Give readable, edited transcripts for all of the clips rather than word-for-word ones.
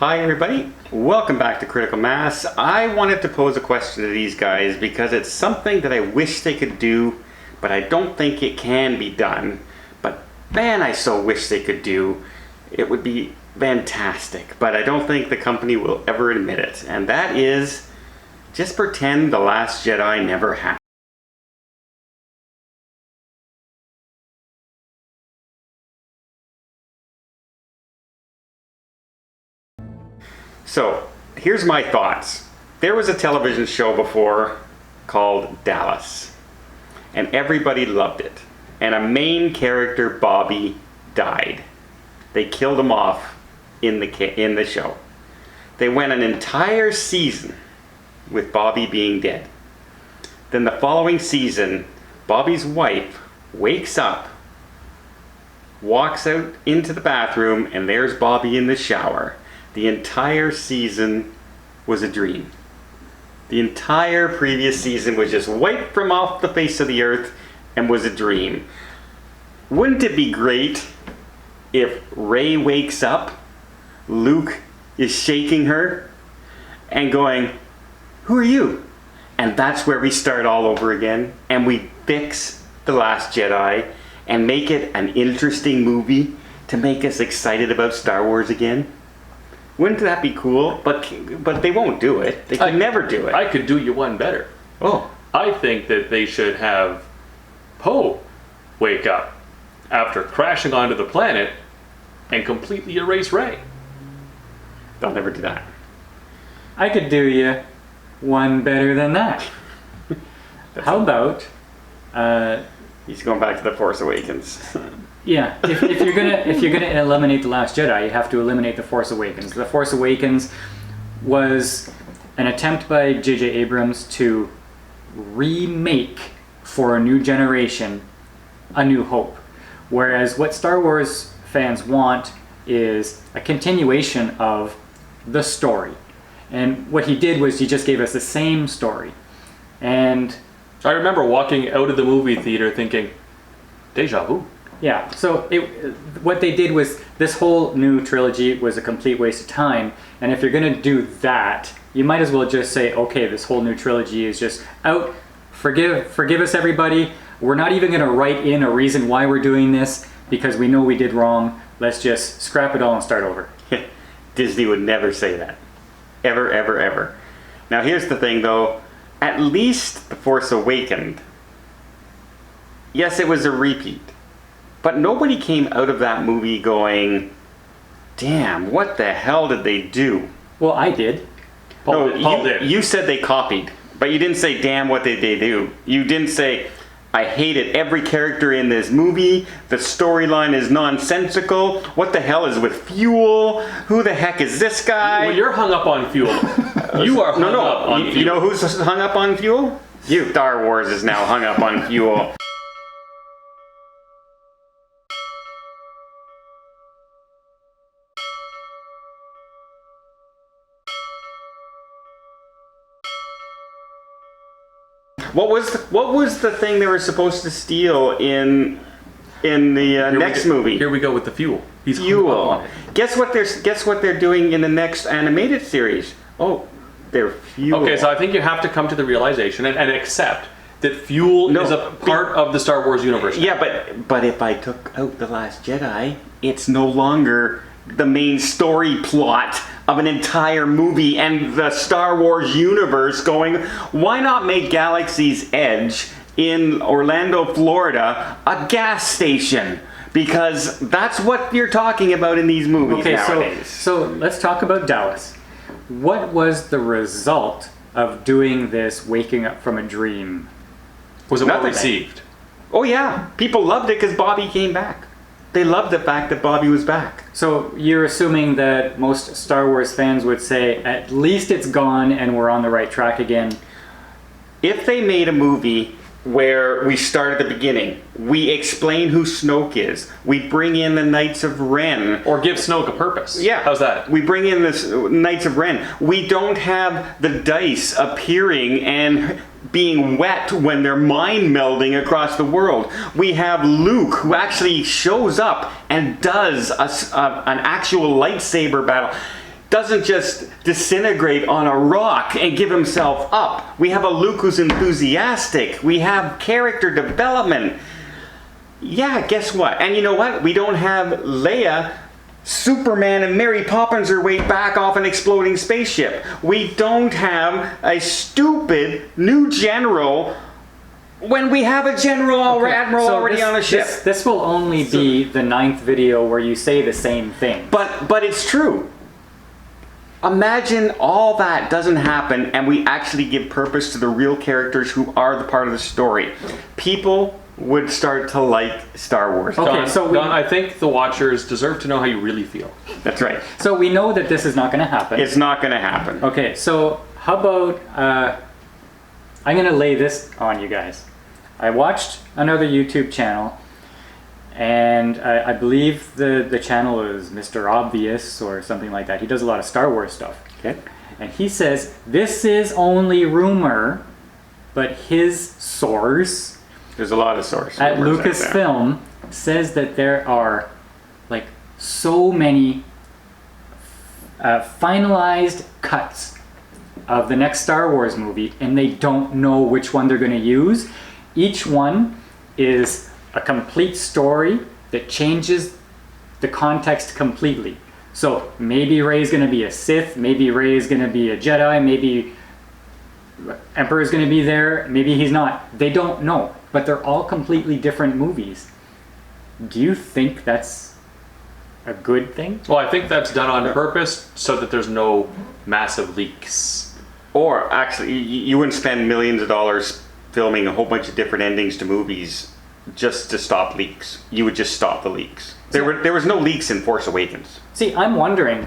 Hi everybody, welcome back to Critical Mass. I wanted to pose a question to these guys because it's something that I wish they could do, but I don't think it can be done. But man, I so wish they could do. It would be fantastic, but I don't think the company will ever admit it. And that is, just pretend The Last Jedi never happened. So, here's my thoughts. There was a television show before called Dallas, and everybody loved it. And a main character, Bobby, died. They killed him off in the show. They went an entire season with Bobby being dead. Then the following season, Bobby's wife wakes up, walks out into the bathroom, and there's Bobby in the shower. The entire season was a dream. The entire previous season was just wiped from off the face of the earth and was a dream. Wouldn't it be great if Rey wakes up, Luke is shaking her and going, "Who are you?" And that's where we start all over again and we fix The Last Jedi and make it an interesting movie to make us excited about Star Wars again? Wouldn't that be cool? But they won't do it. They can never do it. I could do you one better. Oh. I think that they should have Poe wake up after crashing onto the planet and completely erase Rey. They'll never do that. I could do you one better than that. How about He's going back to The Force Awakens. yeah, if you're gonna eliminate The Last Jedi, you have to eliminate The Force Awakens. The Force Awakens was an attempt by J.J. Abrams to remake for a new generation A New Hope. Whereas what Star Wars fans want is a continuation of the story. And what he did was he just gave us the same story. And I remember walking out of the movie theater thinking, deja vu. yeah, so what they did was this whole new trilogy was a complete waste of time. And if you're going to do that, you might as well just say, okay, this whole new trilogy is just out. Forgive us, everybody. We're not even going to write in a reason why we're doing this because we know we did wrong. Let's just scrap it all and start over. Disney would never say that. Ever, ever, ever. Now here's the thing though. At least The Force Awakens, yes, it was a repeat. But nobody came out of that movie going, damn, what the hell did they do? Well, I did. Paul did. You said they copied, but you didn't say, damn, what did they do? You didn't say, I hated every character in this movie. The storyline is nonsensical. What the hell is with fuel? Who the heck is this guy? Well, you're hung up on fuel. You are hung up on fuel. You know who's hung up on fuel? You. Star Wars is now hung up on fuel. What was the thing they were supposed to steal in the next movie? Here we go with the fuel. He's Fuel. Guess what they're doing in the next animated series? Oh, they're fuel. Okay, so I think you have to come to the realization and accept that fuel is a part of the Star Wars universe. Yeah, but if I took out The Last Jedi, it's no longer the main story plot of an entire movie and the Star Wars universe going, why not make Galaxy's Edge in Orlando, Florida, a gas station? Because that's what you're talking about in these movies nowadays. So let's talk about Dallas. What was the result of doing this waking up from a dream? Was it well Nothing. received? Oh yeah, people loved it because Bobby came back. They loved the fact that Bobby was back. So you're assuming that most Star Wars fans would say, at least it's gone and we're on the right track again. If they made a movie where we start at the beginning, we explain who Snoke is, we bring in the Knights of Ren. Or give Snoke a purpose. Yeah. How's that? We bring in the Knights of Ren. We don't have the dice appearing and being wet when they're mind melding across the world. We have Luke, who actually shows up and does an actual lightsaber battle. doesn't just disintegrate on a rock and give himself up. We have a Luke who's enthusiastic. We have character development. Yeah, guess what? And you know what? We don't have Leia, Superman, and Mary Poppins her way back off an exploding spaceship. We don't have a stupid new general when we have a general or admiral already on a ship. This will only be the 9th video where you say the same thing. But it's true. Imagine all that doesn't happen and we actually give purpose to the real characters who are the part of the story. People would start to like Star Wars. Okay, Don, I think the watchers deserve to know how you really feel. That's right. So we know that this is not going to happen. It's not going to happen. Okay, so how about I'm going to lay this on you guys. I watched another YouTube channel, and I believe the channel is Mr. Obvious or something like that. He does a lot of Star Wars stuff. Okay. And he says, this is only rumor, but his source There's a lot of sources at Lucasfilm says that there are like so many finalized cuts of the next Star Wars movie, and they don't know which one they're going to use. Each one is a complete story that changes the context completely. So maybe Rey's going to be a Sith, maybe Rey's going to be a Jedi, maybe Emperor's going to be there, maybe he's not. They don't know, but they're all completely different movies. Do you think that's a good thing? Well, I think that's done on purpose so that there's no massive leaks. Or actually, you wouldn't spend millions of dollars filming a whole bunch of different endings to movies just to stop leaks. You would just stop the leaks. There was no leaks in Force Awakens. See, I'm wondering,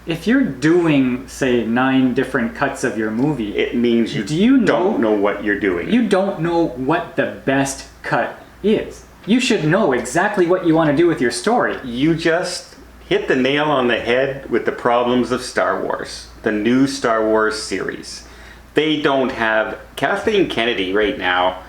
if you're doing, say, 9 different cuts of your movie, It means don't know what you're doing. you don't know what the best cut is. You should know exactly what you want to do with your story. You just hit the nail on the head with the problems of Star Wars, the new Star Wars series. They don't have Kathleen Kennedy right now.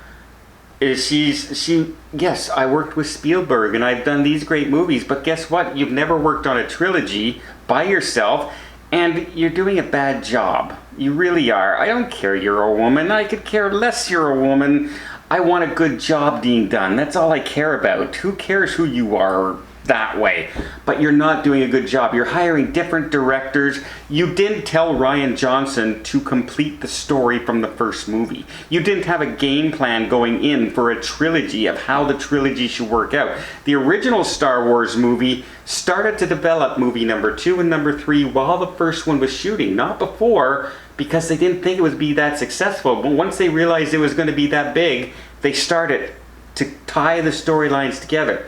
Yes, I worked with Spielberg and I've done these great movies, but guess what? You've never worked on a trilogy by yourself and you're doing a bad job. You really are. I don't care you're a woman. I could care less you're a woman. I want a good job being done. That's all I care about. Who cares who you are that way? But you're not doing a good job. You're hiring different directors. You didn't tell Rian Johnson to complete the story from the first movie. You didn't have a game plan going in for a trilogy of how the trilogy should work out. The original Star Wars movie started to develop movie number 2 and number 3 while the first one was shooting, not before, because they didn't think it would be that successful. But once they realized it was going to be that big, they started to tie the storylines together.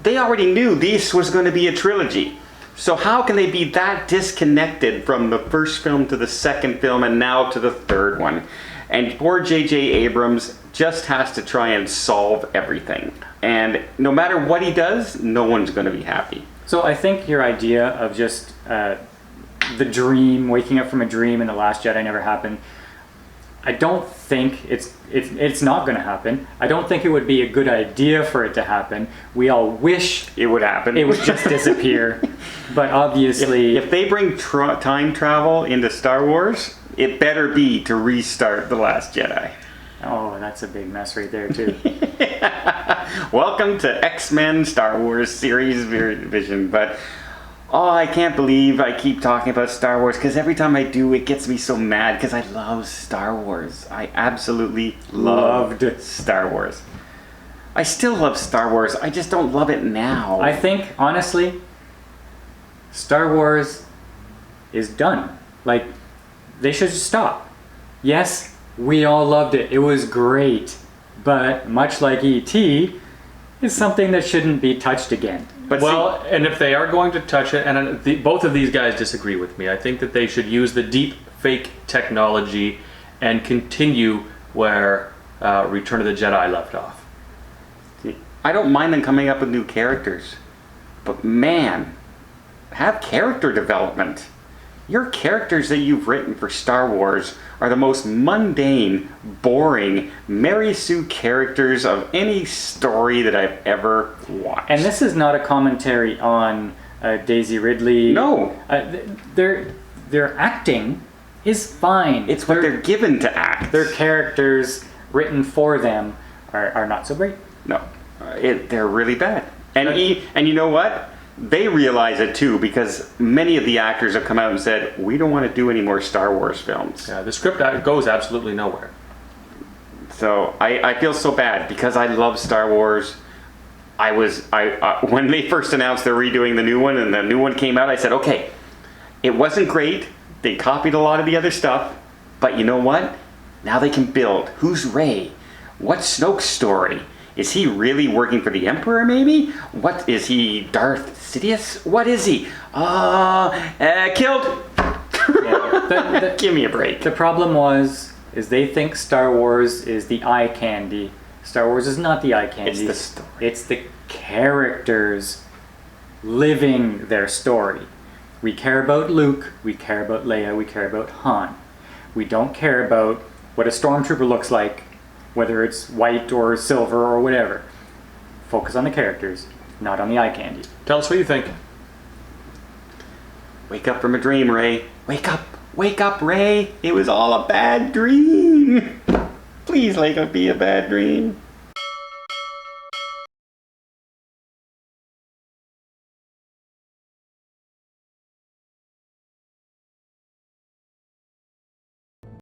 They already knew this was going to be a trilogy. So how can they be that disconnected from the first film to the second film and now to the third one? And poor J.J. Abrams just has to try and solve everything. And no matter what he does, no one's going to be happy. So I think your idea of just the dream, waking up from a dream and The Last Jedi never happened, I don't think it's not going to happen. I don't think it would be a good idea for it to happen. We all wish it would happen. It would just disappear. But obviously, if they bring time travel into Star Wars, it better be to restart The Last Jedi. Oh, that's a big mess right there too. Welcome to X-Men Star Wars series vision. But oh, I can't believe I keep talking about Star Wars, because every time I do, it gets me so mad, because I love Star Wars. I absolutely loved Star Wars. I still love Star Wars. I just don't love it now. I think, honestly, Star Wars is done. Like, they should stop. Yes, we all loved it. It was great. But much like E.T., it's something that shouldn't be touched again. But and if they are going to touch it, and both of these guys disagree with me, I think that they should use the deep fake technology and continue where Return of the Jedi left off. I don't mind them coming up with new characters, but man, have character development. Your characters that you've written for Star Wars are the most mundane, boring, Mary Sue characters of any story that I've ever watched. And this is not a commentary on Daisy Ridley. No. Their acting is fine. It's what they're given to act. Their characters written for them are not so great. No, they're really bad. And you know what? They realize it too, because many of the actors have come out and said, we don't want to do any more Star Wars films. Yeah, the script goes absolutely nowhere. So I feel so bad because I love Star Wars. When they first announced they're redoing the new one and the new one came out, I said, okay, it wasn't great. They copied a lot of the other stuff, but you know what? Now they can build. Who's Rey? What's Snoke's story? Is he really working for the Emperor, maybe? What is he, Darth Sidious? What is he? Killed. Yeah, Give me a break. The problem is they think Star Wars is the eye candy. Star Wars is not the eye candy. It's the story. It's the characters living their story. We care about Luke, we care about Leia, we care about Han. We don't care about what a stormtrooper looks like, whether it's white or silver or whatever. Focus on the characters, not on the eye candy. Tell us what you think. Wake up from a dream, Rey. Wake up, Rey. It was all a bad dream. Please let it be a bad dream.